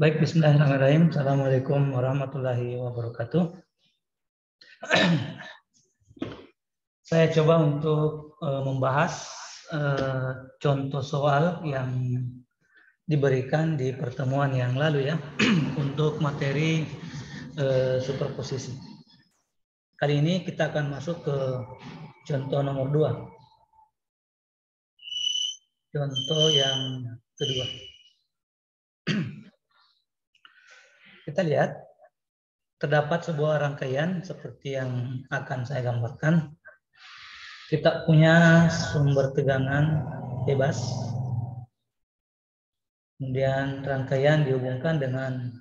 Baik, bismillahirrahmanirrahim. Assalamualaikum warahmatullahi wabarakatuh. Saya coba untuk membahas contoh soal yang diberikan di pertemuan yang lalu ya untuk materi superposisi. Kali ini kita akan masuk ke contoh nomor 2. Contoh yang kedua. Kita lihat, terdapat sebuah rangkaian seperti yang akan saya gambarkan. Kita punya sumber tegangan bebas. Kemudian rangkaian dihubungkan dengan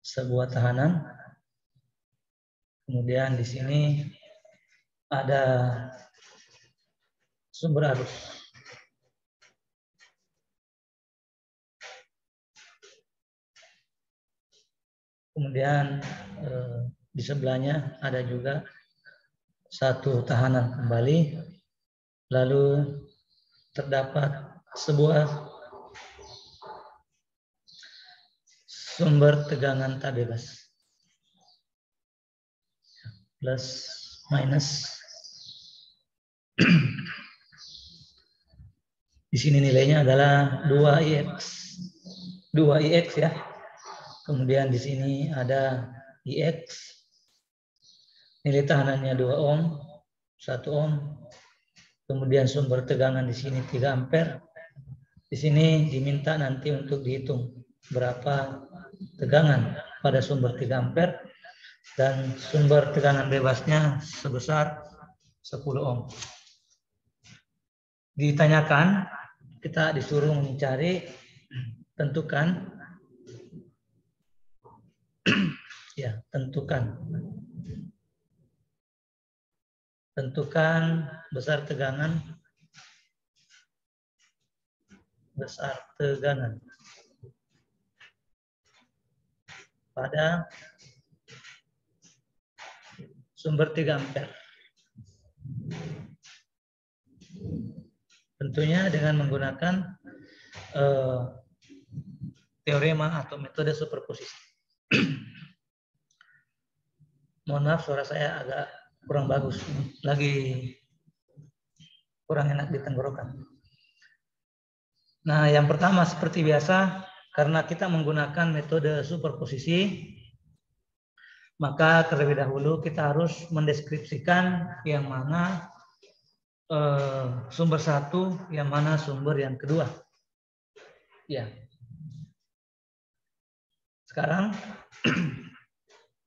sebuah tahanan. Kemudian di sini ada sumber arus. Kemudian di sebelahnya ada juga satu tahanan kembali. Lalu terdapat sebuah sumber tegangan tak bebas. Plus minus. Di sini nilainya adalah 2IX. 2IX ya. Kemudian di sini ada IX. Nilai tahanannya 2 ohm, 1 ohm. Kemudian sumber tegangan di sini 3 ampere. Di sini diminta nanti untuk dihitung berapa tegangan pada sumber 3 ampere dan sumber tegangan bebasnya sebesar 10 ohm. Ditanyakan, kita disuruh mencari, tentukan ya, tentukan besar tegangan pada sumber 3 ampere. Tentunya dengan menggunakan teorema atau metode superposisi. Mohon maaf, suara saya agak kurang bagus. Lagi kurang enak di tenggorokan. Nah, yang pertama seperti biasa, karena kita menggunakan metode superposisi, maka terlebih dahulu kita harus mendeskripsikan yang mana sumber satu, yang mana sumber yang kedua. Ya. Sekarang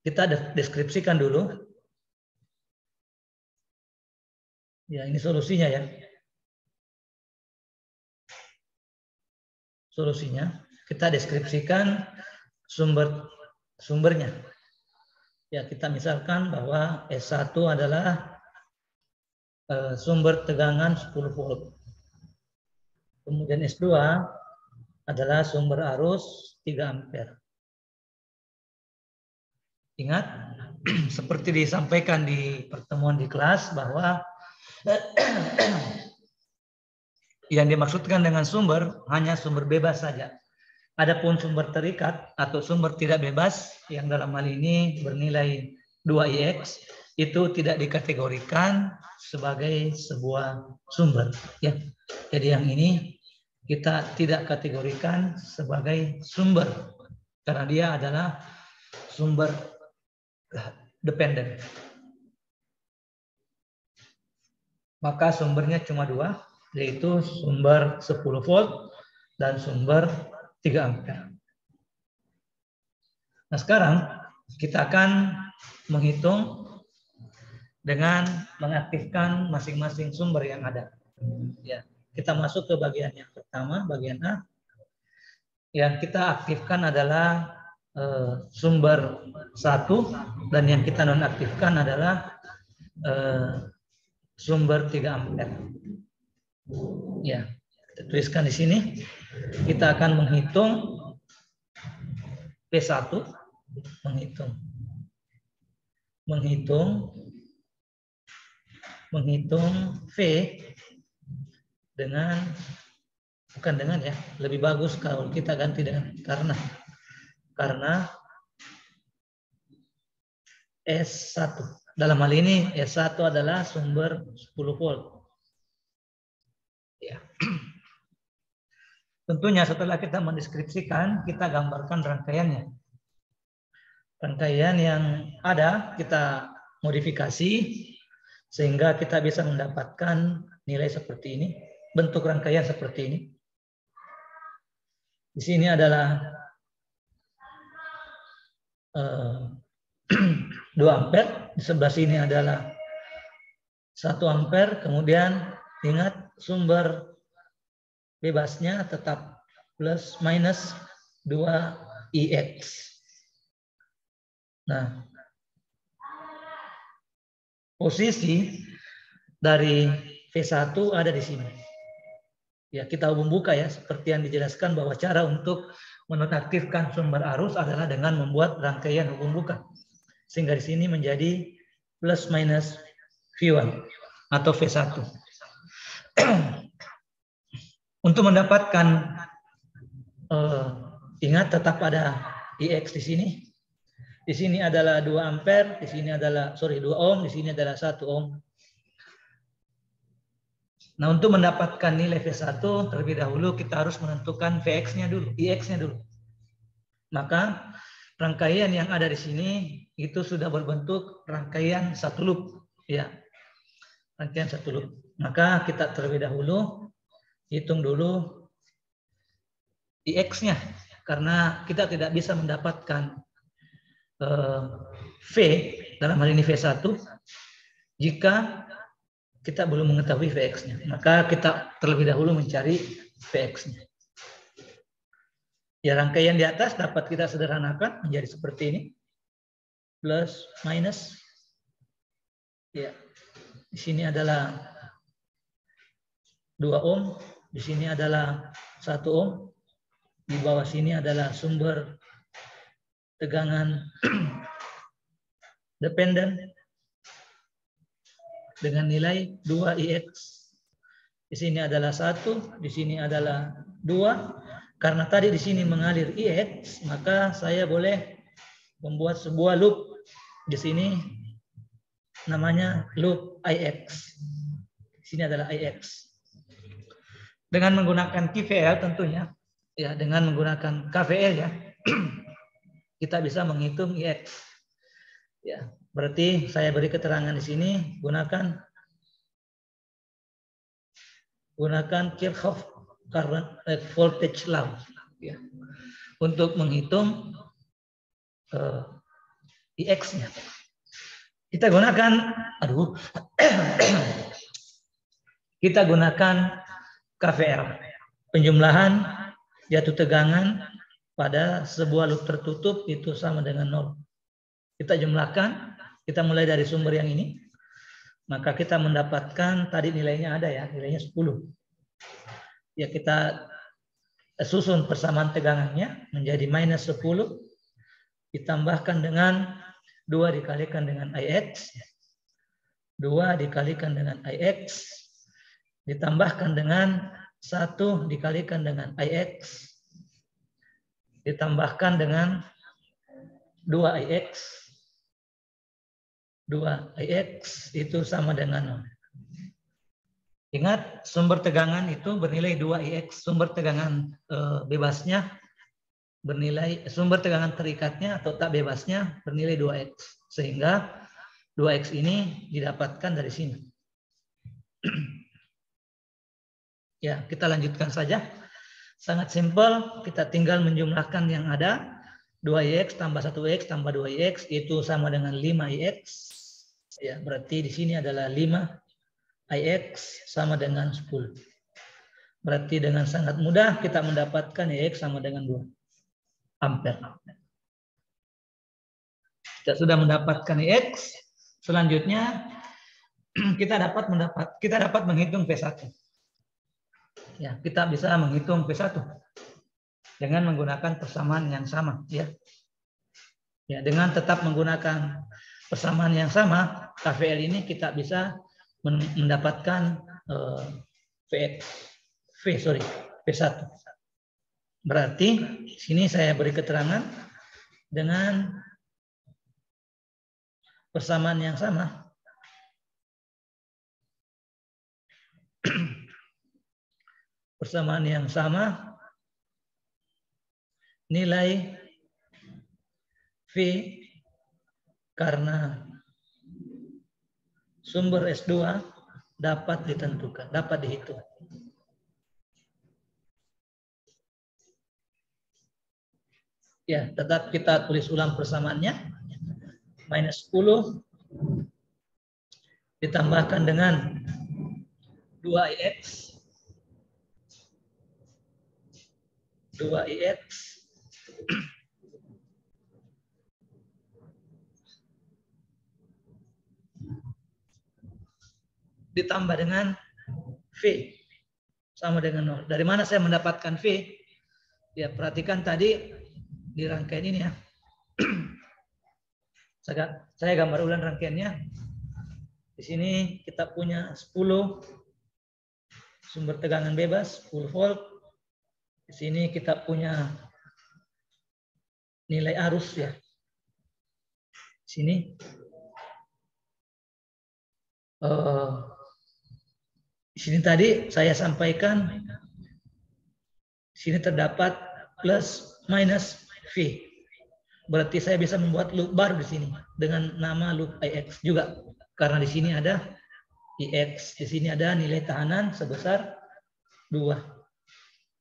kita deskripsikan dulu. Ya, ini solusinya ya. Solusinya kita deskripsikan sumbernya. Ya, kita misalkan bahwa S1 adalah sumber tegangan 10 volt. Kemudian S2 adalah sumber arus 3 ampere. Ingat, seperti disampaikan di pertemuan di kelas bahwa yang dimaksudkan dengan sumber hanya sumber bebas saja. Adapun sumber terikat atau sumber tidak bebas yang dalam hal ini bernilai 2IX itu tidak dikategorikan sebagai sebuah sumber. Ya. Jadi yang ini kita tidak kategorikan sebagai sumber karena dia adalah sumber dependen. Maka sumbernya cuma 2, yaitu sumber 10 volt dan sumber 3 ampere. Nah, sekarang kita akan menghitung dengan mengaktifkan masing-masing sumber yang ada. Ya, kita masuk ke bagian yang pertama, bagian A. Yang kita aktifkan adalah sumber 1 dan yang kita nonaktifkan adalah sumber 3 ampere. Ya, kita tuliskan di sini. Kita akan menghitung P1, menghitung V dengan, bukan dengan ya, lebih bagus kalau kita ganti dengan, karena karena S1. Dalam hal ini S1 adalah sumber 10 volt. Ya. Tentunya setelah kita mendeskripsikan, kita gambarkan rangkaiannya. Rangkaian yang ada kita modifikasi sehingga kita bisa mendapatkan nilai seperti ini, bentuk rangkaian seperti ini. Di sini adalah 2 ampere, di sebelah sini adalah 1 ampere, kemudian ingat sumber bebasnya tetap plus minus 2Ix. Nah, posisi dari V1 ada di sini. Ya, kita membuka ya, seperti yang dijelaskan bahwa cara untuk menonaktifkan sumber arus adalah dengan membuat rangkaian hubung buka. Sehingga di sini menjadi plus minus V1 atau V1. Untuk mendapatkan ingat tetap ada Ix di sini. Di sini adalah 2 ampere, di sini adalah 2 ohm, di sini adalah 1 ohm. Nah, untuk mendapatkan nilai V1 terlebih dahulu kita harus menentukan Vx-nya dulu, Ix-nya dulu. Maka rangkaian yang ada di sini itu sudah berbentuk rangkaian 1 loop, ya. Rangkaian 1 loop. Maka kita terlebih dahulu hitung dulu Ix-nya karena kita tidak bisa mendapatkan V dalam hal ini V1 jika kita belum mengetahui Vx-nya. Maka kita terlebih dahulu mencari Vx-nya. Ya, rangkaian di atas dapat kita sederhanakan menjadi seperti ini. Plus minus. Ya. Di sini adalah 2 ohm, di sini adalah 1 ohm. Di bawah sini adalah sumber tegangan dependen dengan nilai 2Ix. Di sini adalah 1, di sini adalah 2. Karena tadi di sini mengalir Ix, maka saya boleh membuat sebuah loop di sini namanya loop Ix. Di sini adalah Ix. Dengan menggunakan KVL tentunya, ya dengan menggunakan KVL ya, kita bisa menghitung Ix. Ya, berarti saya beri keterangan di sini gunakan Kirchhoff current voltage law ya, untuk menghitung Ix-nya. Kita gunakan kita gunakan KVL, penjumlahan jatuh tegangan pada sebuah loop tertutup itu sama dengan 0. Kita jumlahkan, kita mulai dari sumber yang ini, maka kita mendapatkan tadi nilainya ada ya, nilainya 10. Ya, kita susun persamaan tegangannya menjadi minus 10, ditambahkan dengan 2 dikalikan dengan Ix, 2 dikalikan dengan Ix, ditambahkan dengan 1 dikalikan dengan Ix, ditambahkan dengan 2Ix. 2Ix itu sama dengan 0. Ingat, sumber tegangan itu bernilai 2Ix. Sumber tegangan bebasnya bernilai, sumber tegangan terikatnya atau tak bebasnya bernilai 2X. Sehingga 2X ini didapatkan dari sini. Ya, kita lanjutkan saja. Sangat simpel, kita tinggal menjumlahkan yang ada. 2X tambah 1X tambah 2X itu sama dengan 5X. Ya, berarti di sini adalah 5Ix sama dengan 10. Berarti dengan sangat mudah kita mendapatkan Ix sama dengan 2 ampere. Kita sudah mendapatkan Ix. Selanjutnya kita dapat menghitung P1. Ya, kita bisa menghitung P1 dengan menggunakan persamaan yang sama, ya. Ya, dengan tetap menggunakan persamaan yang sama, KVL ini kita bisa mendapatkan P1. Berarti sini saya beri keterangan dengan persamaan yang sama. Persamaan yang sama, nilai V karena sumber S2 dapat ditentukan, dapat dihitung. Ya, tetap kita tulis ulang persamaannya. Minus 10 ditambahkan dengan 2IX. 2IX ditambah dengan V sama dengan 0. Dari mana saya mendapatkan V? Ya, perhatikan tadi di rangkaian ini ya. Saya gambar ulang rangkaiannya. Di sini kita punya 10 sumber tegangan bebas 10 volt. Di sini kita punya nilai arus ya. Di sini di sini tadi saya sampaikan di sini terdapat plus minus V. Berarti saya bisa membuat loop baru di sini dengan nama loop IX juga. Karena di sini ada IX, di sini ada nilai tahanan sebesar 2.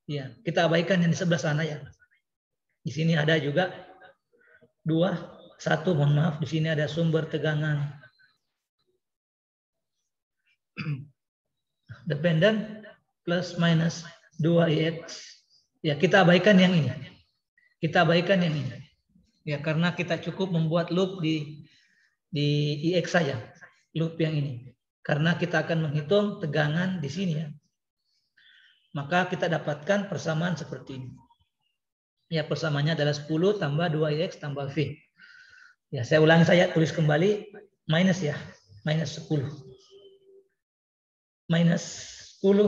Ya, kita abaikan yang di sebelah sana ya. Di sini ada juga 2, 1, mohon maaf, di sini ada sumber tegangan dependent plus minus 2IX. Ya, kita abaikan yang ini. Kita abaikan yang ini. Ya, karena kita cukup membuat loop di IX saja, loop yang ini. Karena kita akan menghitung tegangan di sini ya. Maka kita dapatkan persamaan seperti ini. Ya, persamaannya adalah 10 tambah 2IX tambah V. Ya, saya ulangi, saya tulis kembali minus ya, minus 10. Minus 10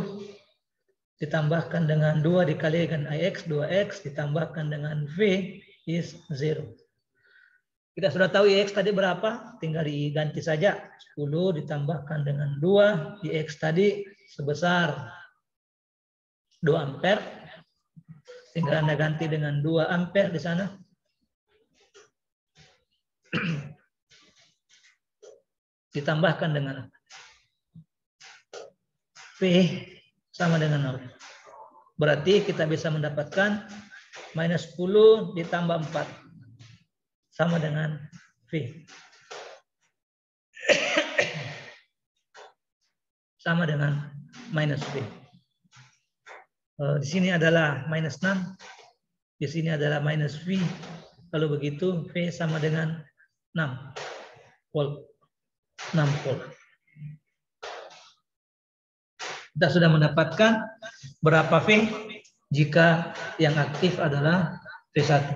ditambahkan dengan 2 dikalikan IX, 2X ditambahkan dengan V is 0. Kita sudah tahu IX tadi berapa, tinggal diganti saja. 10 ditambahkan dengan 2, IX tadi sebesar 2 ampere. Tinggal Anda ganti dengan 2 ampere di sana. Ditambahkan dengan V sama dengan 0. Berarti kita bisa mendapatkan minus 10 ditambah 4 sama dengan V. Sama dengan minus V. Di sini adalah minus 6. Di sini adalah minus V. Kalau begitu V sama dengan 6 volt. 6 volt. Kita sudah mendapatkan berapa V jika yang aktif adalah V1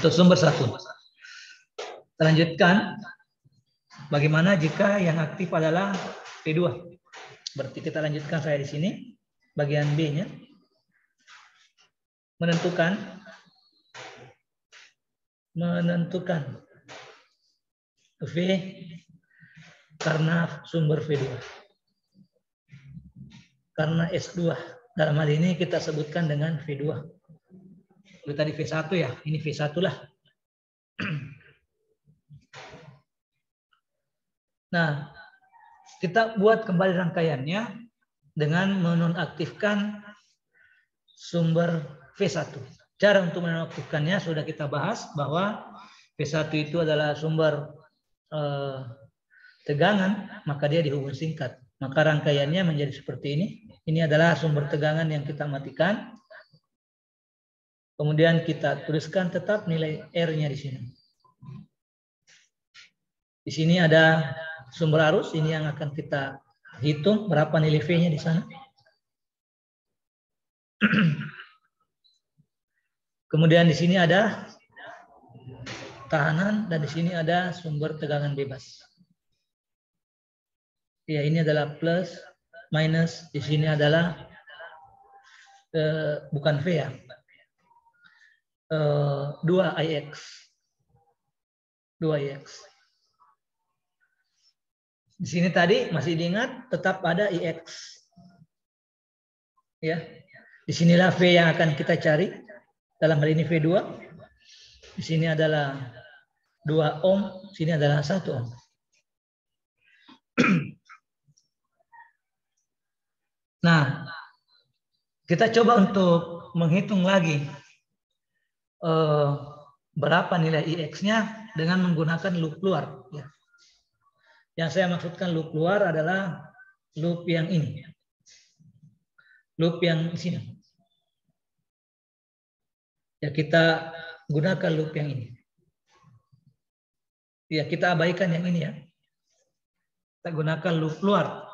atau sumber 1. Kita lanjutkan. Bagaimana jika yang aktif adalah V2? Berarti kita lanjutkan saya di sini. Bagian B-nya. Menentukan V karena sumber V2. Karena S2. Dalam hal ini kita sebutkan dengan V2. Itu tadi V1 ya, ini V1 lah. Nah, kita buat kembali rangkaiannya dengan menonaktifkan sumber V1. Cara untuk menonaktifkannya sudah kita bahas bahwa V1 itu adalah sumber tegangan, maka dia dihubung singkat. Maka rangkaiannya menjadi seperti ini. Ini adalah sumber tegangan yang kita matikan. Kemudian kita tuliskan tetap nilai R-nya di sini. Di sini ada sumber arus, ini yang akan kita hitung berapa nilai V-nya di sana. Kemudian di sini ada tahanan dan di sini ada sumber tegangan bebas. Ya, ini adalah plus, minus, di sini adalah bukan V ya. 2 IX. 2 IX. Di sini tadi masih diingat tetap ada IX. Ya. Disinilah V yang akan kita cari. Dalam hal ini V2. Di sini adalah 2 ohm, di sini adalah 1 ohm. Nah, kita coba untuk menghitung lagi berapa nilai IX-nya dengan menggunakan loop luar. Ya. Yang saya maksudkan loop luar adalah loop yang ini. Loop yang di sini. Ya, kita gunakan loop yang ini. Ya, kita abaikan yang ini ya. Kita gunakan loop luar.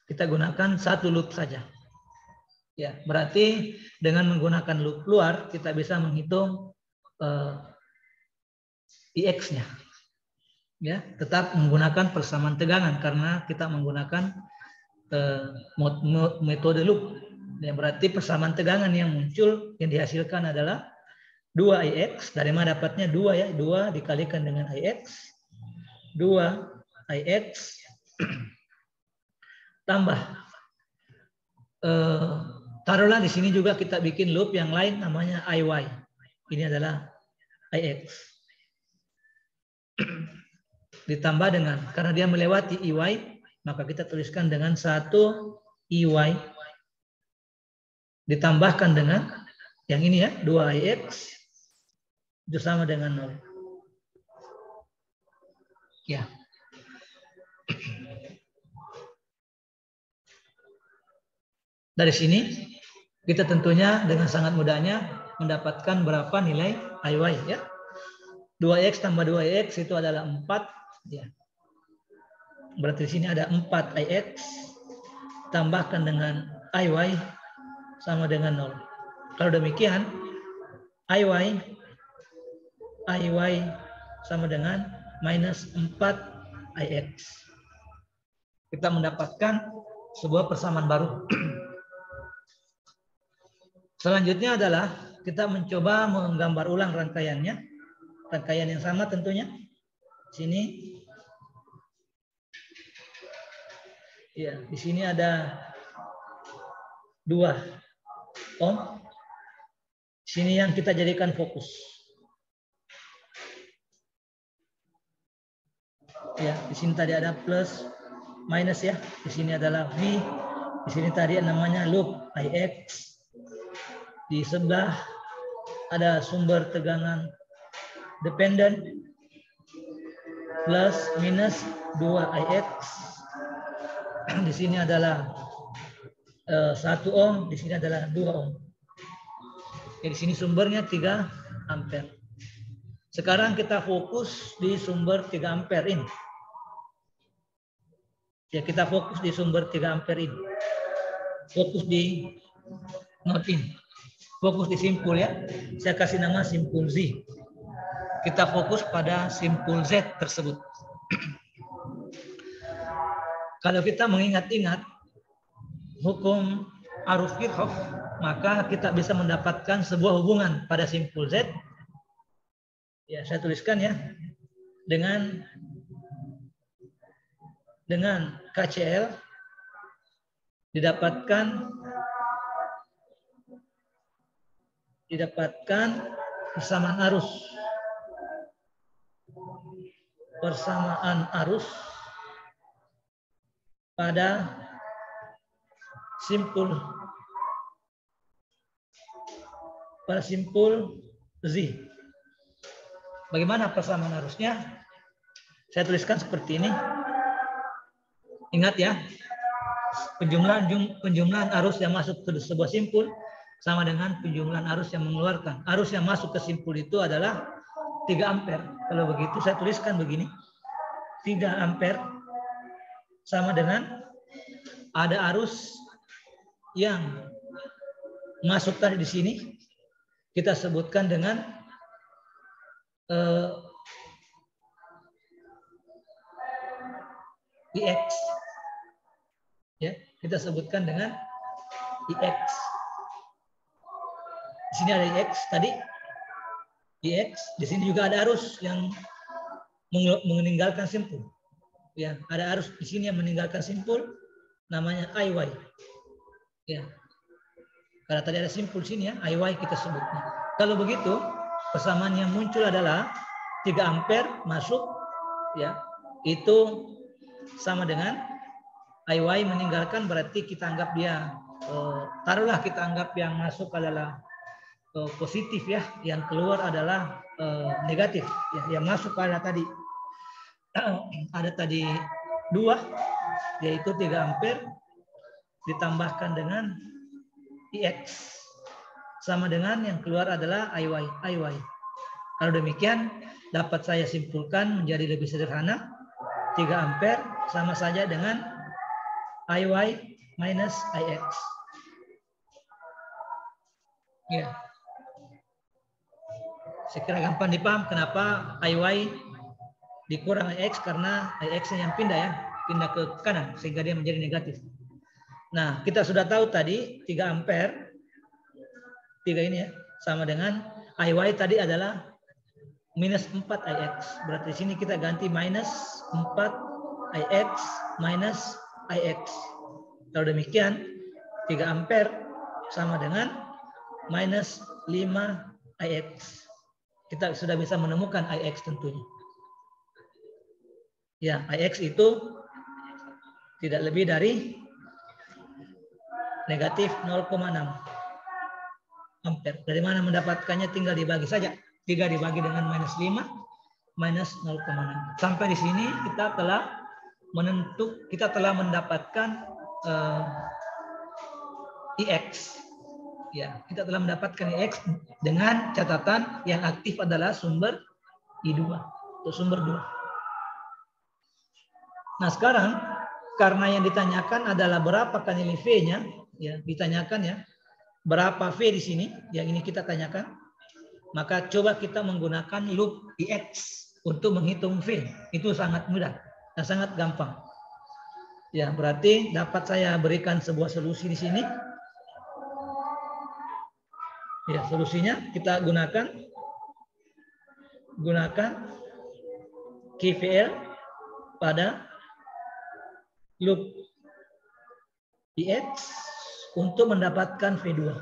Kita gunakan 1 loop saja. Ya, berarti dengan menggunakan loop luar kita bisa menghitung IX-nya. Ya, tetap menggunakan persamaan tegangan karena kita menggunakan metode loop. Ya, berarti persamaan tegangan yang muncul yang dihasilkan adalah 2 IX. Dari mana dapatnya 2 ya? 2 dikalikan dengan IX. 2 IX tambah taruhlah di sini juga kita bikin loop yang lain namanya IY. Ini adalah IX. Ditambah dengan, karena dia melewati IY, maka kita tuliskan dengan 1 IY. Ditambahkan dengan yang ini ya, 2 IX. Itu sama dengan 0. Ya. Dari sini kita tentunya dengan sangat mudahnya mendapatkan berapa nilai IY ya. 2X tambah 2X itu adalah 4 ya. Berarti di sini ada 4 IX tambahkan dengan IY sama dengan 0. Kalau demikian IY sama dengan minus 4 IX. Kita mendapatkan sebuah persamaan baru. Selanjutnya adalah kita mencoba menggambar ulang rangkaiannya. Rangkaian yang sama tentunya. Sini. Ya, di sini ada 2 ohm. Sini yang kita jadikan fokus. Ya, di sini tadi ada plus minus ya. Di sini adalah V. Di sini tadi namanya loop IX. Di sebelah ada sumber tegangan dependent plus minus 2 IX. Di sini adalah 1 ohm, di sini adalah 2 ohm. Di sini sumbernya 3 ampere. Sekarang kita fokus di sumber 3 ampere ini. Ya, kita fokus di sumber 3 ampere ini. Fokus di node ini. Fokus di simpul ya. Saya kasih nama simpul Z. Kita fokus pada simpul Z tersebut. Kalau kita mengingat-ingat hukum arus Kirchhoff, maka kita bisa mendapatkan sebuah hubungan pada simpul Z. Ya, saya tuliskan ya. Dengan KCL didapatkan persamaan arus. Persamaan arus pada simpul Z. Bagaimana persamaan arusnya? Saya tuliskan seperti ini. Ingat ya, penjumlahan arus yang masuk ke sebuah simpul sama dengan penjumlahan arus yang mengeluarkan. Arus yang masuk ke simpul itu adalah 3 ampere. Kalau begitu saya tuliskan begini. 3 ampere sama dengan ada arus yang masuk tadi di sini. Kita sebutkan dengan IX. Ya, kita sebutkan dengan IX. Di sini ada IX tadi. IX, di sini juga ada arus yang meninggalkan simpul. Ya, ada arus di sini yang meninggalkan simpul, namanya IY. Ya. Karena tadi ada simpul sini ya, IY kita sebutnya. Kalau begitu, persamaan yang muncul adalah 3 ampere masuk, ya, itu sama dengan IY meninggalkan, berarti kita anggap dia, taruhlah kita anggap yang masuk adalah positif ya, yang keluar adalah negatif. Ya, yang masuk adalah tadi ada tadi 2, yaitu 3 ampere ditambahkan dengan IX sama dengan yang keluar adalah IY. Kalau demikian dapat saya simpulkan menjadi lebih sederhana, 3 ampere sama saja dengan IY minus IX. Ya. Saya kira gampang dipaham kenapa IY dikurang IX, karena IX-nya yang pindah ke kanan sehingga dia menjadi negatif. Nah, kita sudah tahu tadi 3 ampere, 3 ini ya, sama dengan IY tadi adalah minus 4 IX. Berarti di sini kita ganti minus 4 IX minus IX. Kalau demikian 3 ampere sama dengan minus 5 IX. Kita sudah bisa menemukan IX tentunya. Ya, IX itu tidak lebih dari negatif 0,6 ampere. Dari mana mendapatkannya? Tinggal dibagi saja. 3 dibagi dengan minus 5, minus 0,6. Sampai di sini kita telah mendapatkan IX. Ya, kita telah mendapatkan IX dengan catatan yang aktif adalah sumber I2 atau sumber 2. Nah, sekarang karena yang ditanyakan adalah berapa nilai V-nya, ya, ditanyakan ya, berapa V di sini, yang ini kita tanyakan. Maka coba kita menggunakan loop IX untuk menghitung V. Itu sangat mudah dan sangat gampang. Ya, berarti dapat saya berikan sebuah solusi di sini. Ya, solusinya kita gunakan KVL pada loop IX untuk mendapatkan V2.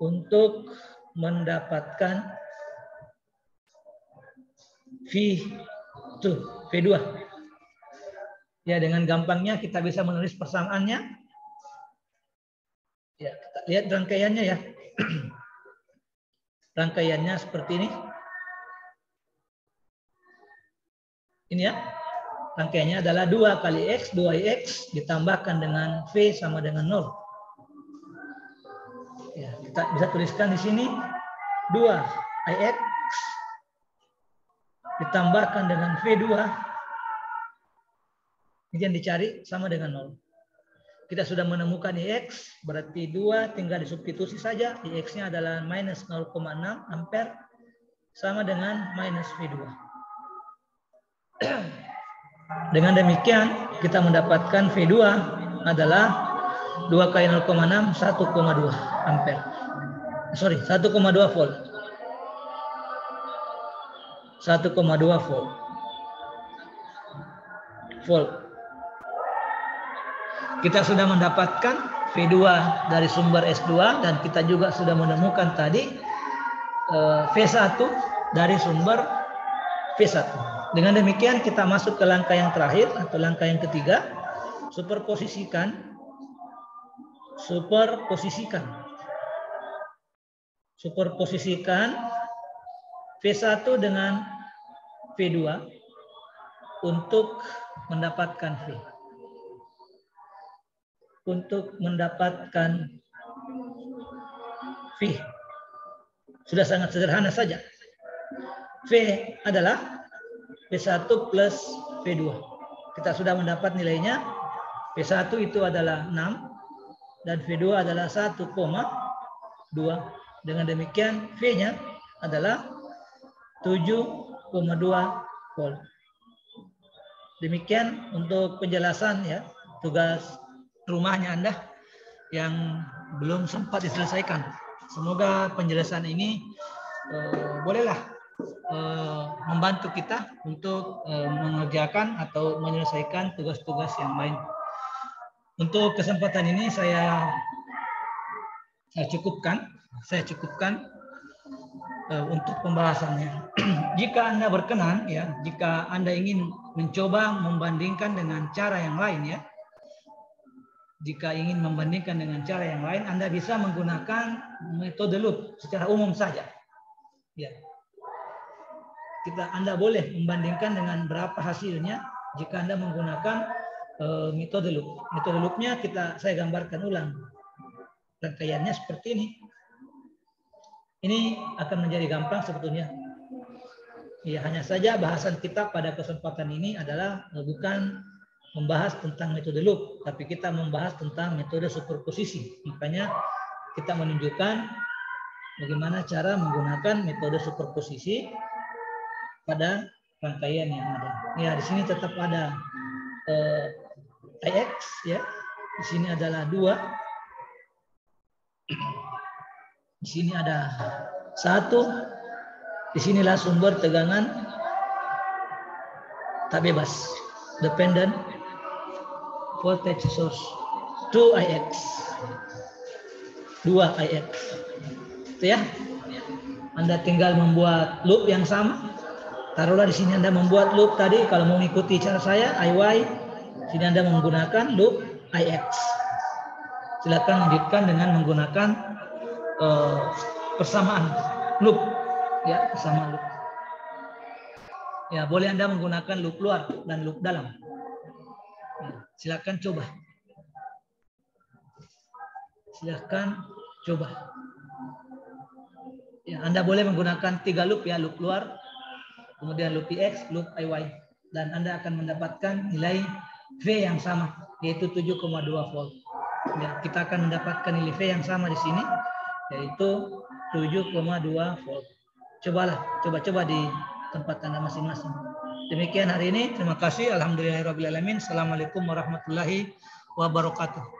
Untuk mendapatkan V2. Ya, dengan gampangnya kita bisa menulis persamaannya. Ya, kita lihat rangkaiannya ya. Rangkaiannya seperti ini. Ini ya. Rangkaiannya adalah 2 kali X, 2X ditambahkan dengan V sama dengan 0. Ya, kita bisa tuliskan di sini 2IX ditambahkan dengan V2. Ini yang dicari sama dengan 0. Kita sudah menemukan IX, berarti 2 tinggal disubstitusi saja. IX-nya adalah minus 0,6 ampere sama dengan minus V2. Dengan demikian kita mendapatkan V2 adalah 2 kali 0,6, 1,2 ampere. Sorry, 1,2 volt. 1,2 volt. Kita sudah mendapatkan V2 dari sumber S2 dan kita juga sudah menemukan tadi V1 dari sumber V1. Dengan demikian kita masuk ke langkah yang terakhir atau langkah yang ketiga, superposisikan V1 dengan V2 untuk mendapatkan V. Untuk mendapatkan V. Sudah sangat sederhana saja. V adalah V1 plus V2. Kita sudah mendapat nilainya. V1 itu adalah 6 dan V2 adalah 1,2. Dengan demikian V-nya adalah 7,2 volt. Demikian untuk penjelasan ya, tugas rumahnya Anda yang belum sempat diselesaikan. Semoga penjelasan ini bolehlah membantu kita untuk mengerjakan atau menyelesaikan tugas-tugas yang lain. Untuk kesempatan ini saya cukupkan untuk pembahasannya. Jika Anda berkenan, ya, jika Anda ingin mencoba membandingkan dengan cara yang lain, ya, jika ingin membandingkan dengan cara yang lain, Anda bisa menggunakan metode loop secara umum saja. Ya. Anda boleh membandingkan dengan berapa hasilnya jika Anda menggunakan metode loop. Metode loopnya saya gambarkan ulang. Rangkaiannya seperti ini. Ini akan menjadi gampang sebetulnya. Ya, hanya saja bahasan kita pada kesempatan ini adalah bukan membahas tentang metode loop, tapi kita membahas tentang metode superposisi. Makanya kita menunjukkan bagaimana cara menggunakan metode superposisi pada rangkaian yang ada. Ya, di sini tetap ada IX, ya. Di sini adalah 2. Di sini ada 1. Disinilah sumber tegangan tak bebas, dependent voltage source, 2IX, 2IX. Itu ya. Anda tinggal membuat loop yang sama. Taruhlah di sini Anda membuat loop tadi, kalau mau mengikuti cara saya, IY. Sini Anda menggunakan loop IX. Silakan lanjutkan dengan menggunakan persamaan loop, ya, persamaan loop. Ya, boleh Anda menggunakan loop luar dan loop dalam. Ya, silakan coba. Silakan coba. Ya, Anda boleh menggunakan 3 loop, ya, loop luar, kemudian loop IX, loop IY, dan Anda akan mendapatkan nilai V yang sama, yaitu 7,2 volt. Ya, kita akan mendapatkan nilai V yang sama di sini, yaitu 7,2 volt. Coba di tempat Anda masing-masing. Demikian hari ini. Terima kasih. Alhamdulillahirabbil alamin. Assalamualaikum warahmatullahi wabarakatuh.